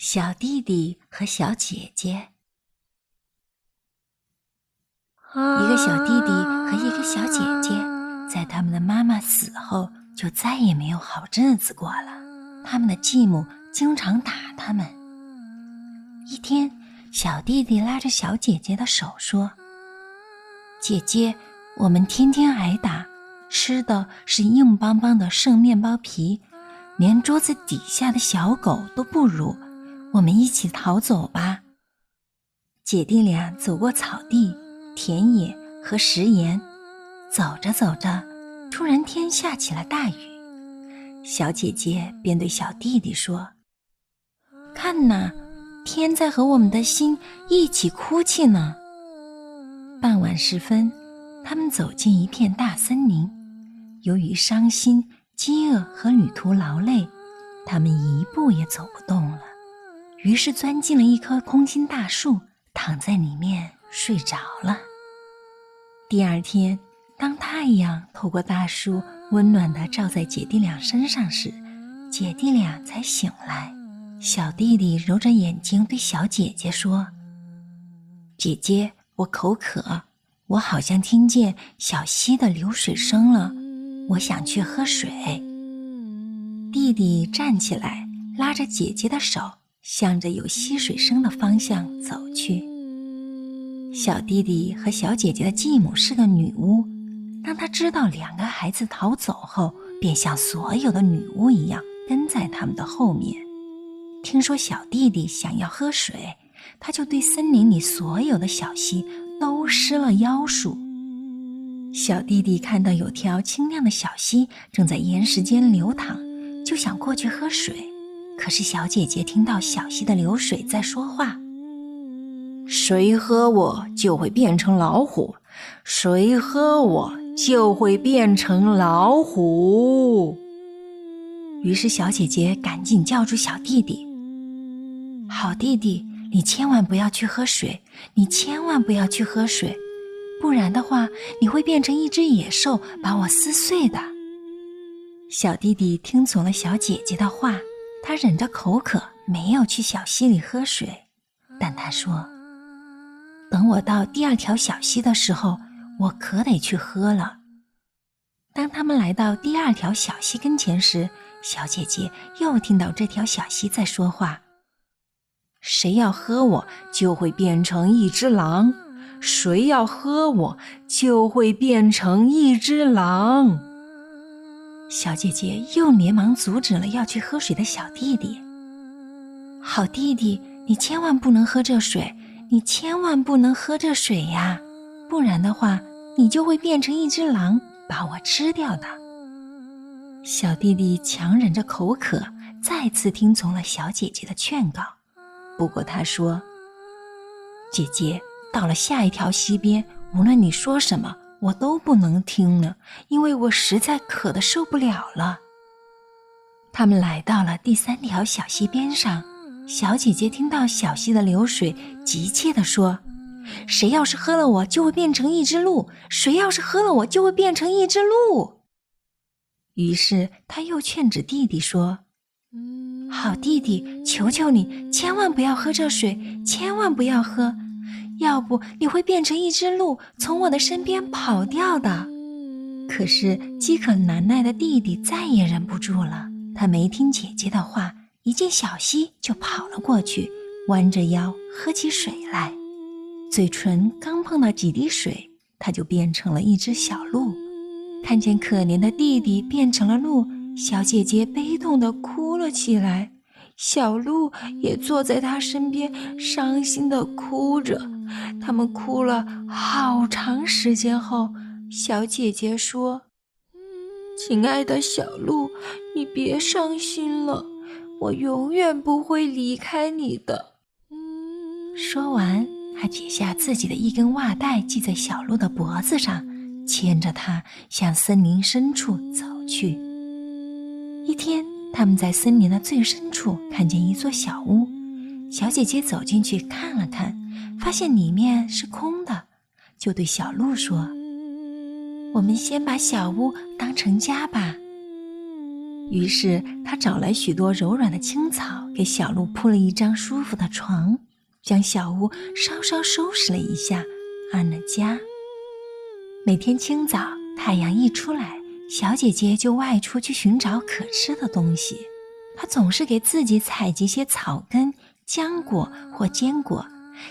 小弟弟和小姐姐。一个小弟弟和一个小姐姐，在他们的妈妈死后，就再也没有好日子过了。他们的继母经常打他们。一天，小弟弟拉着小姐姐的手说：“姐姐，我们天天挨打，吃的是硬邦邦的剩面包皮，连桌子底下的小狗都不如。我们一起逃走吧。”姐弟俩走过草地、田野和食盐，走着走着，突然天下起了大雨。小姐姐便对小弟弟说：“看哪，天在和我们的心一起哭泣呢。”傍晚时分，他们走进一片大森林。由于伤心、饥饿和旅途劳累，他们一步也走不动了，于是钻进了一棵空心大树，躺在里面睡着了。第二天，当太阳透过大树温暖地照在姐弟俩身上时，姐弟俩才醒来。小弟弟揉着眼睛对小姐姐说：“姐姐，我口渴，我好像听见小溪的流水声了，我想去喝水。”弟弟站起来，拉着姐姐的手，向着有溪水声的方向走去。小弟弟和小姐姐的继母是个女巫，当她知道两个孩子逃走后，便像所有的女巫一样跟在他们的后面。听说小弟弟想要喝水，他就对森林里所有的小溪都施了妖术。小弟弟看到有条清亮的小溪正在岩石间流淌，就想过去喝水。可是小姐姐听到小溪的流水在说话：“谁喝我就会变成老虎，谁喝我就会变成老虎。”于是小姐姐赶紧叫住小弟弟：“好弟弟，你千万不要去喝水，你千万不要去喝水，不然的话，你会变成一只野兽，把我撕碎的。”小弟弟听从了小姐姐的话，他忍着口渴，没有去小溪里喝水。但他说：“等我到第二条小溪的时候，我可得去喝了。”当他们来到第二条小溪跟前时，小姐姐又听到这条小溪在说话：“谁要喝我，就会变成一只狼，谁要喝我，就会变成一只狼。”小姐姐又连忙阻止了要去喝水的小弟弟：“好弟弟，你千万不能喝这水，你千万不能喝这水呀，不然的话，你就会变成一只狼，把我吃掉的。”小弟弟强忍着口渴，再次听从了小姐姐的劝告。不过他说：“姐姐，到了下一条溪边，无论你说什么，我都不能听了，因为我实在渴得受不了了。”他们来到了第三条小溪边上，小姐姐听到小溪的流水，急切地说：“谁要是喝了我，就会变成一只鹿，谁要是喝了我，就会变成一只鹿。”于是他又劝止弟弟说：“好弟弟，求求你，千万不要喝这水，千万不要喝，要不你会变成一只鹿，从我的身边跑掉的。”可是饥渴难耐的弟弟再也忍不住了，他没听姐姐的话，一见小溪就跑了过去，弯着腰喝起水来。嘴唇刚碰到几滴水，他就变成了一只小鹿。看见可怜的弟弟变成了鹿，小姐姐悲痛地哭了起来。小鹿也坐在她身边，伤心地哭着。他们哭了好长时间后，小姐姐说：“亲爱的小鹿，你别伤心了，我永远不会离开你的。”说完，还解下自己的一根袜带系在小鹿的脖子上，牵着它向森林深处走去。一天，他们在森林的最深处看见一座小屋，小姐姐走进去看了看，发现里面是空的，就对小鹿说：“我们先把小屋当成家吧。”于是他找来许多柔软的青草，给小鹿铺了一张舒服的床，将小屋稍稍收拾了一下，安了家。每天清早，太阳一出来，小姐姐就外出去寻找可吃的东西。她总是给自己采集些草根、浆果或坚果，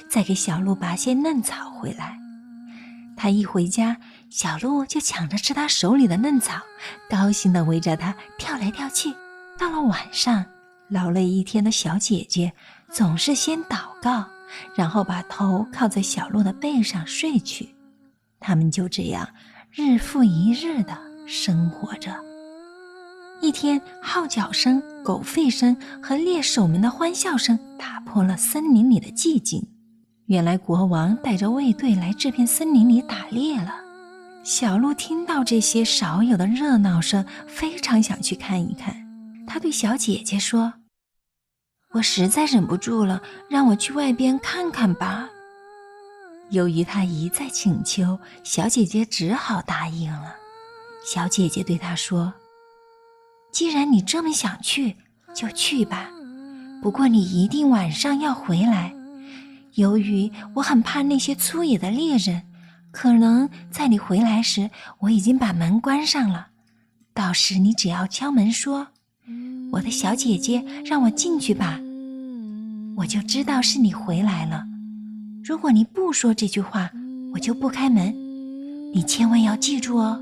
再给小鹿拔些嫩草回来。她一回家，小鹿就抢着吃她手里的嫩草，高兴地围着她跳来跳去。到了晚上，劳累一天的小姐姐总是先祷告，然后把头靠在小鹿的背上睡去。他们就这样日复一日地生活着。一天，号角声、狗吠声和猎手们的欢笑声打破了森林里的寂静。原来国王带着卫队来这片森林里打猎了。小鹿听到这些少有的热闹声，非常想去看一看。他对小姐姐说：“我实在忍不住了，让我去外边看看吧。”由于他一再请求，小姐姐只好答应了。小姐姐对他说：“既然你这么想去，就去吧。不过你一定晚上要回来。由于我很怕那些粗野的猎人，可能在你回来时，我已经把门关上了。到时你只要敲门说：‘我的小姐姐，让我进去吧’，我就知道是你回来了。如果你不说这句话，我就不开门。你千万要记住哦。”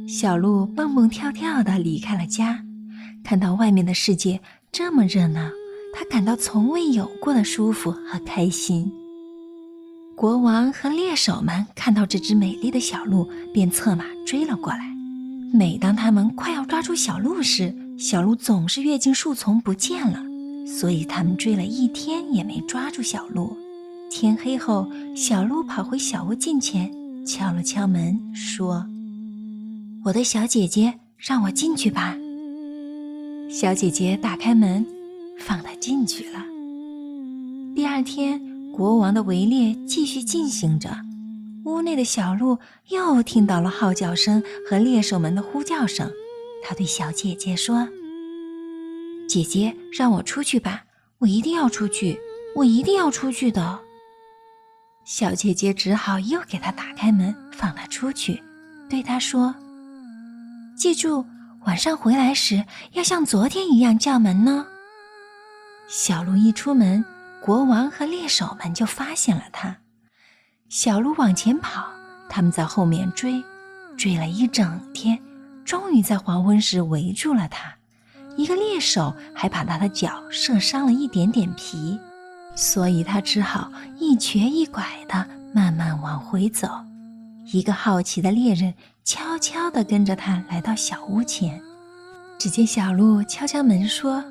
小鹿蹦蹦跳跳地离开了家，看到外面的世界这么热闹，他感到从未有过的舒服和开心。国王和猎手们看到这只美丽的小鹿，便策马追了过来。每当他们快要抓住小鹿时，小鹿总是跃进树丛不见了，所以他们追了一天也没抓住小鹿。天黑后，小鹿跑回小屋近前，敲了敲门，说：“我的小姐姐，让我进去吧。”小姐姐打开门，放她进去了。第二天，国王的围猎继续进行着。屋内的小鹿又听到了号角声和猎手们的呼叫声。他对小姐姐说：“姐姐，让我出去吧，我一定要出去，我一定要出去的。”小姐姐只好又给他打开门，放他出去，对他说：“记住，晚上回来时要像昨天一样叫门呢。”小鹿一出门，国王和猎手们就发现了他。小鹿往前跑，他们在后面追，追了一整天，终于在黄昏时围住了他。一个猎手还把他的脚射伤了一点点皮，所以他只好一瘸一拐地慢慢往回走。一个好奇的猎人悄悄地跟着他来到小屋前。只见小鹿敲敲门说：“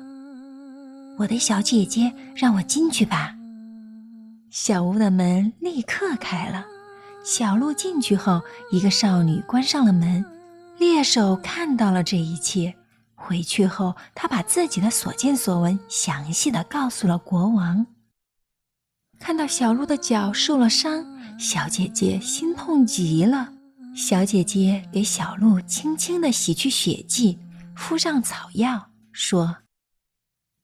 我的小姐姐，让我进去吧。”小屋的门立刻开了。小鹿进去后，一个少女关上了门。猎手看到了这一切，回去后他把自己的所见所闻详细地告诉了国王。看到小鹿的脚受了伤，小姐姐心痛极了。小姐姐给小鹿轻轻地洗去血迹，敷上草药，说：“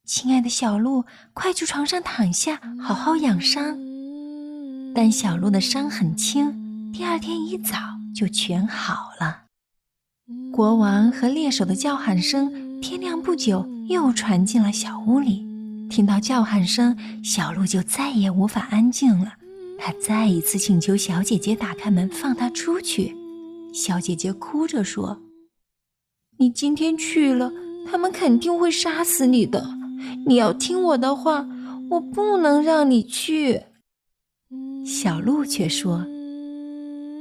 亲爱的小鹿，快去床上躺下，好好养伤。”但小鹿的伤很轻，第二天一早就全好了。国王和猎手的叫喊声，天亮不久又传进了小屋里。听到叫喊声，小鹿就再也无法安静了。他再一次请求小姐姐打开门，放他出去。小姐姐哭着说：“你今天去了，他们肯定会杀死你的。你要听我的话，我不能让你去。”小鹿却说：“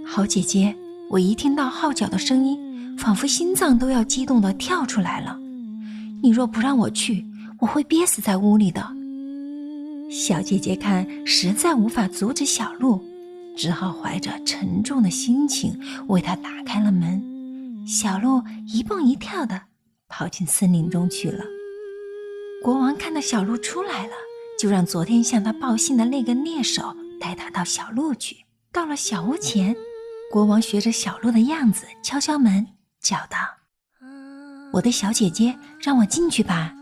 好姐姐，我一听到号角的声音，仿佛心脏都要激动地跳出来了。你若不让我去，我会憋死在屋里的。”小姐姐看实在无法阻止小鹿，只好怀着沉重的心情为他打开了门。小鹿一蹦一跳地跑进森林中去了。国王看到小鹿出来了，就让昨天向他报信的那个猎手带他到小鹿去。到了小屋前，国王学着小鹿的样子敲敲门，叫道：“我的小姐姐，让我进去吧。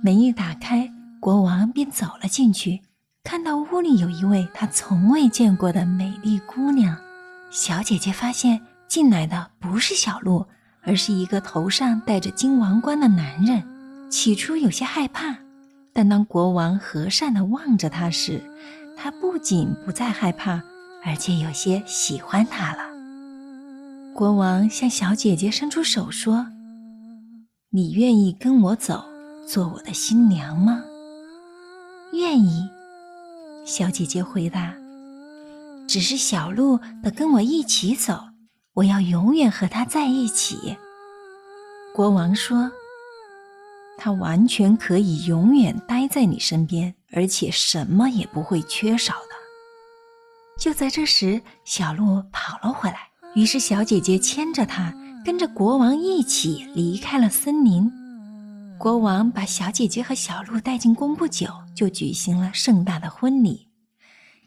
门一打开，国王便走了进去，看到屋里有一位他从未见过的美丽姑娘。小姐姐发现进来的不是小鹿，而是一个头上戴着金王冠的男人。起初有些害怕，但当国王和善地望着她时，她不仅不再害怕，而且有些喜欢他了。国王向小姐姐伸出手说：你愿意跟我走，做我的新娘吗？愿意，小姐姐回答。只是小鹿得跟我一起走，我要永远和他在一起。国王说，他完全可以永远待在你身边，而且什么也不会缺少的。就在这时，小鹿跑了回来，于是小姐姐牵着它，跟着国王一起离开了森林。国王把小姐姐和小鹿带进宫不久，就举行了盛大的婚礼。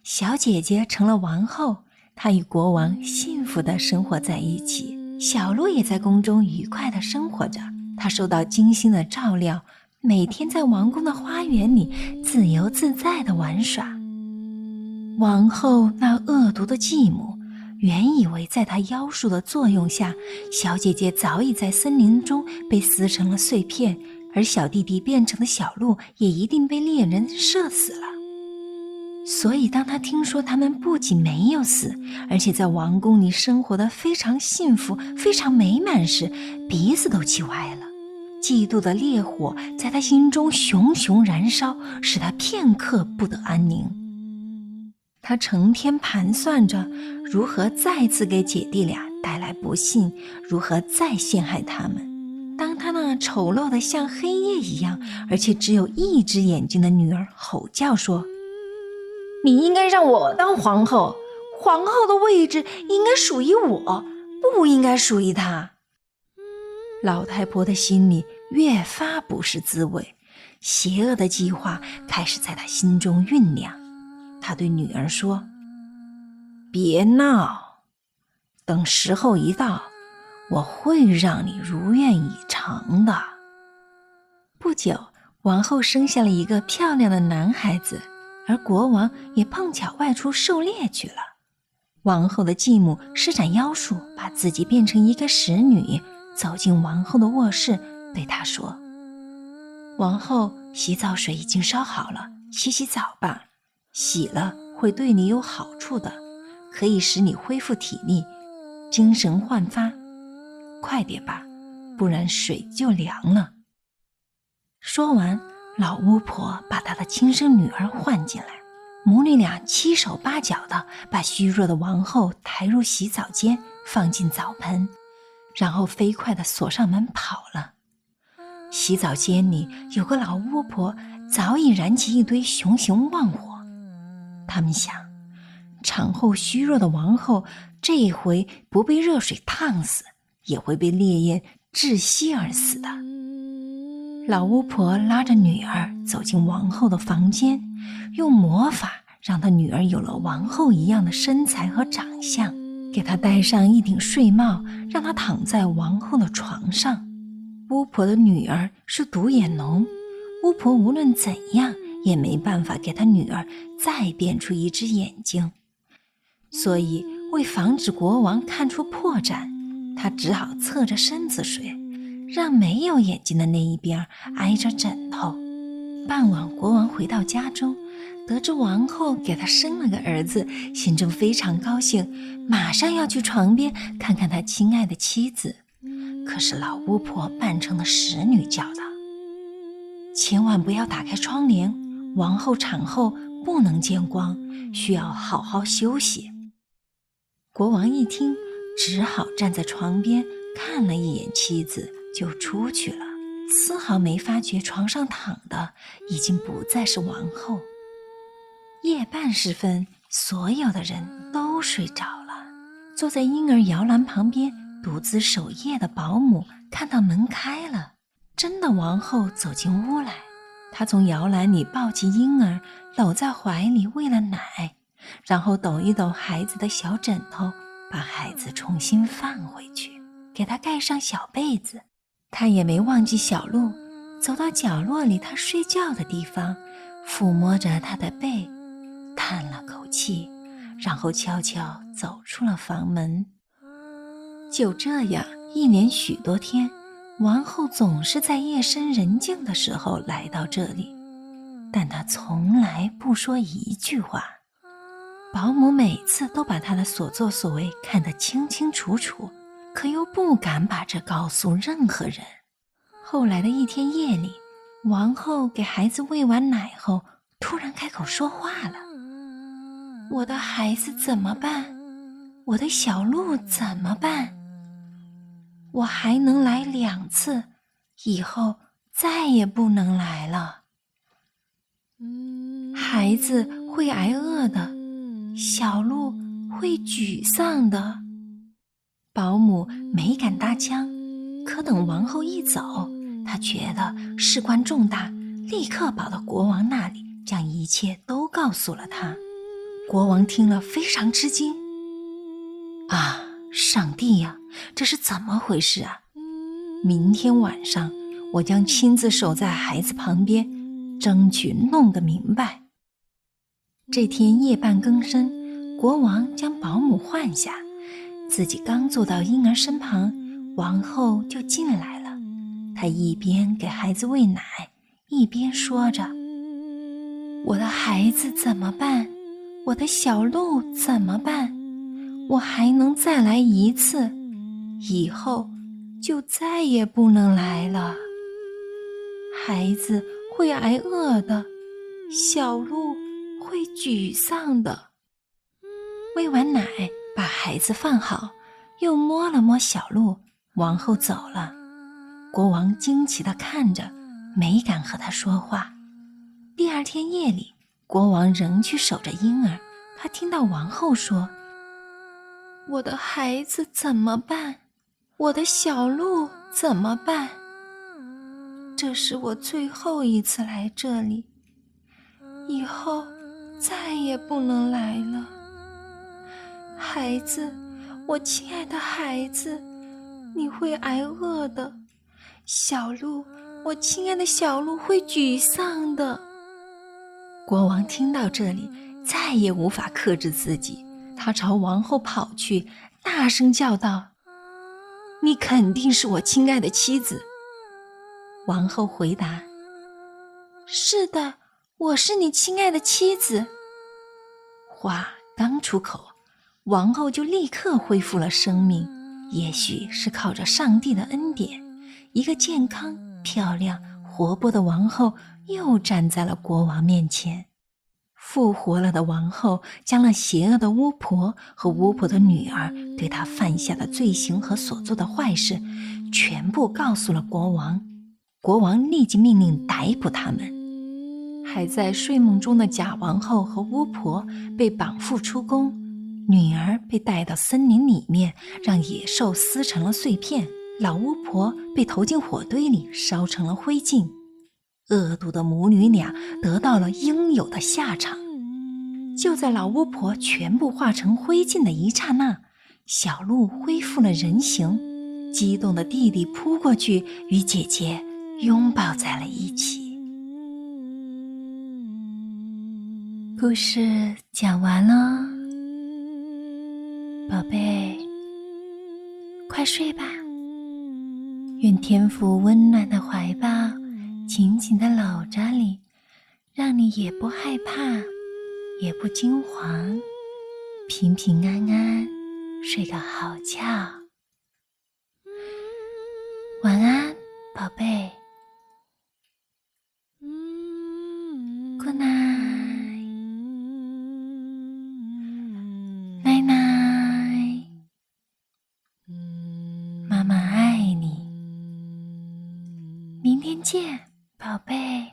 小姐姐成了王后，她与国王幸福地生活在一起。小鹿也在宫中愉快地生活着，她受到精心的照料，每天在王宫的花园里自由自在地玩耍。王后那恶毒的继母原以为在她妖术的作用下，小姐姐早已在森林中被撕成了碎片，而小弟弟变成的小鹿也一定被猎人射死了。所以当她听说他们不仅没有死，而且在王宫里生活得非常幸福非常美满时，鼻子都气歪了。嫉妒的烈火在她心中熊熊燃烧，使她片刻不得安宁。她成天盘算着如何再次给姐弟俩带来不幸，如何再陷害他们。当她那丑陋的像黑夜一样，而且只有一只眼睛的女儿吼叫说，你应该让我当皇后，皇后的位置应该属于我，不应该属于她。老太婆的心里越发不是滋味，邪恶的计划开始在她心中酝酿。她对女儿说，别闹，等时候一到，我会让你如愿以偿的。不久，王后生下了一个漂亮的男孩子，而国王也碰巧外出狩猎去了。王后的继母施展妖术，把自己变成一个使女，走进王后的卧室，对她说，王后，洗澡水已经烧好了，洗洗澡吧，洗了会对你有好处的，可以使你恢复体力，精神焕发。快点吧，不然水就凉了。说完，老巫婆把她的亲生女儿唤进来，母女俩七手八脚地把虚弱的王后抬入洗澡间，放进澡盆，然后飞快地锁上门跑了。洗澡间里有个老巫婆早已燃起一堆熊熊旺火，他们想，产后虚弱的王后这一回不被热水烫死，也会被烈焰窒息而死的。老巫婆拉着女儿走进王后的房间，用魔法让她女儿有了王后一样的身材和长相，给她戴上一顶睡帽，让她躺在王后的床上。巫婆的女儿是独眼龙，巫婆无论怎样也没办法给她女儿再变出一只眼睛，所以为防止国王看出破绽，她只好侧着身子睡，让没有眼睛的那一边挨着枕头。傍晚，国王回到家中，得知王后给他生了个儿子，心中非常高兴，马上要去床边看看他亲爱的妻子。可是老巫婆扮成了使女叫道，千万不要打开窗帘，王后产后不能见光，需要好好休息。国王一听，只好站在床边看了一眼妻子就出去了，丝毫没发觉床上躺的已经不再是王后。夜半时分，所有的人都睡着了。坐在婴儿摇篮旁边独自守夜的保姆看到门开了，真的王后走进屋来，她从摇篮里抱起婴儿，搂在怀里喂了奶，然后抖一抖孩子的小枕头，把孩子重新放回去，给他盖上小被子。他也没忘记小鹿，走到角落里他睡觉的地方，抚摸着他的背，叹了口气，然后悄悄走出了房门。就这样，一连许多天，王后总是在夜深人静的时候来到这里，但她从来不说一句话。保姆每次都把她的所作所为看得清清楚楚，可又不敢把这告诉任何人。后来的一天夜里，王后给孩子喂完奶后，突然开口说话了：我的孩子怎么办？我的小鹿怎么办？我还能来2次，以后再也不能来了。孩子会挨饿的，小鹿会沮丧的。保姆没敢搭腔，可等王后一走，她觉得事关重大，立刻跑到国王那里，将一切都告诉了他。国王听了非常吃惊。啊，上帝呀，这是怎么回事啊？明天晚上我将亲自守在孩子旁边，争取弄个明白。这天夜半更深，国王将保姆换下，自己刚坐到婴儿身旁，王后就进来了。她一边给孩子喂奶，一边说着：我的孩子怎么办？我的小鹿怎么办？我还能再来1次，以后就再也不能来了。孩子会挨饿的，小鹿会沮丧的。喂完奶，把孩子放好，又摸了摸小鹿，王后走了。国王惊奇地看着，没敢和他说话。第二天夜里，国王仍去守着婴儿，他听到王后说：我的孩子怎么办？我的小鹿怎么办？这是我最后一次来这里，以后再也不能来了。孩子，我亲爱的孩子，你会挨饿的。小鹿，我亲爱的小鹿会沮丧的。国王听到这里，再也无法克制自己，他朝王后跑去，大声叫道：你肯定是我亲爱的妻子。王后回答：是的，我是你亲爱的妻子。话刚出口，王后就立刻恢复了生命，也许是靠着上帝的恩典，一个健康、漂亮、活泼的王后又站在了国王面前。复活了的王后将那邪恶的巫婆和巫婆的女儿对她犯下的罪行和所做的坏事全部告诉了国王。国王立即命令逮捕他们。还在睡梦中的假王后和巫婆被绑缚出宫，女儿被带到森林里面，让野兽撕成了碎片，老巫婆被投进火堆里，烧成了灰烬。恶毒的母女俩得到了应有的下场。就在老巫婆全部化成灰烬的一刹那，小鹿恢复了人形，激动的弟弟扑过去，与姐姐拥抱在了一起。故事讲完了，宝贝，快睡吧。愿天父温暖的怀抱紧紧地搂着你，让你也不害怕，也不惊惶，平平安安睡个好觉。晚安，宝贝。Good night， 奶奶，妈妈爱你。明天见，宝贝。